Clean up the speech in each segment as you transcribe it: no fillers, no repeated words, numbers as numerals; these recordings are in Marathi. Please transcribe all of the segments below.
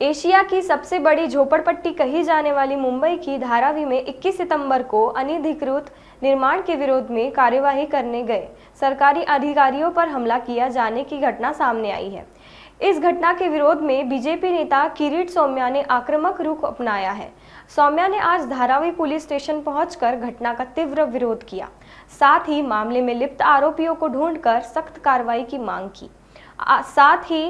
एशिया की सबसे बड़ी झोपड़पट्टी कही जाने वाली मुंबई की धारावी में 21 सितंबर को अनधिकृत निर्माण के विरोध में कार्यवाही करने गए सरकारी अधिकारियों पर हमला किया जाने की घटना सामने आई है। इस घटना के विरोध में बीजेपी नेता किरीट सौम्या ने आक्रामक रुख अपनाया है। सौम्या ने आज धारावी पुलिस स्टेशन पहुंचकर घटना का तीव्र विरोध किया, साथ ही मामले में लिप्त आरोपियों को ढूंढकर सख्त कार्रवाई की मांग की। साथ ही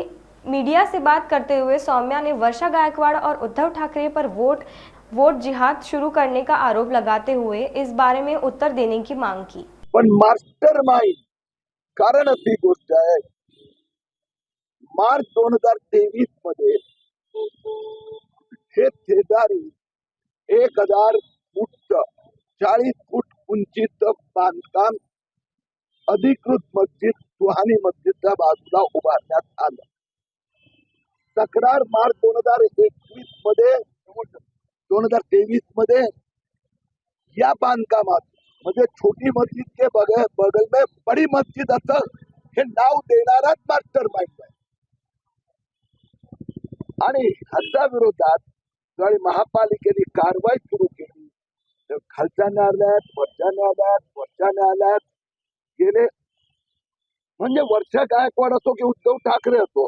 मीडिया से बात करते हुए सौम्या ने वर्षा गायकवाड़ और उद्धव ठाकरे पर वोट जिहाद शुरू करने का आरोप लगाते हुए इस बारे में उत्तर देने की मांग की। पण मास्टर माइंड कारण अशी गोष्ट आहे, मार्च 2023 मध्ये हे शेजारी 1000 फूट 40 फूट उंचीचं बांधकाम अधिकृत मस्जिद सुहानी मस्जिदच्या बाजूला उभारण्यात आलं। तक्रार मार्च 2021 मध्ये 2023 मध्ये या बांधकामात म्हणजे छोटी मस्जिद के बगल में बड़ी मस्जिद असं हे नाव देणाराच मास्टर माइंड आहे। आणि ह्याच्या विरोधात ज्यावेळी महापालिकेने कारवाई सुरू केली तर खालच्या न्यायालयात वरच्या न्यायालयात गेले। म्हणजे वर्षा गायकवाड असो की उद्धव ठाकरे असो,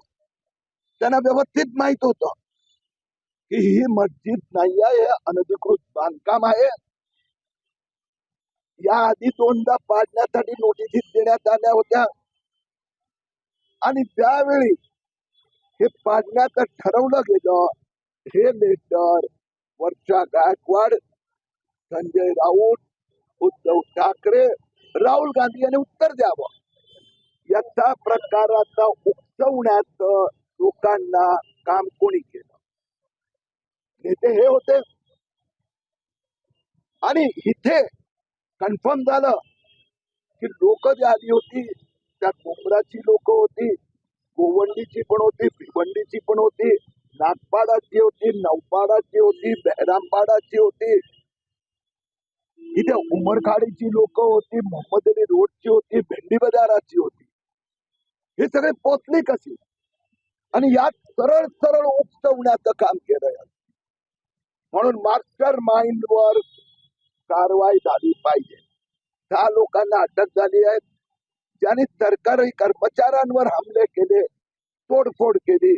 त्यांना व्यवस्थित माहित होतं की ही मस्जिद नाही आहे, हे अनधिकृत बांधकाम आहे। या आधी 2दा पाडण्यासाठी नोटीस देण्यात आल्या होत्या आणि त्यावेळी हे पाडण्याचं ठरवलं गेलं। हे लेटर वर्षा गायकवाड, संजय राऊत, उद्धव ठाकरे, राहुल गांधी यांनी उत्तर द्यावं। याचा प्रकाराचा उकसवण्याचं लोकांना काम कोणी केलं? नेते हे होते। आणि इथे कन्फर्म झालं की लोक जी आली होती त्यात मुंब्राची लोक होती, गोवंडीची पण होती, भिवंडीची पण होती, नागपाडाची होती, नौपाडाची होती, बहरामपाडाची होती, इथे उमरखाडीची लोक होती, मोहम्मद अली रोडची होती, भेंडी बाजाराची होती। हे सगळे पोचले कसे? आणि यात सरळ सरळ उकसवण्याचं काम केलं। म्हणून मास्टर माइंड वर कारवाई झाली पाहिजे। 6 लोकांना अटक झाली आहे, ज्यांनी सरकारी कर्मचाऱ्यांवर हमले केले, तोडफोड केली।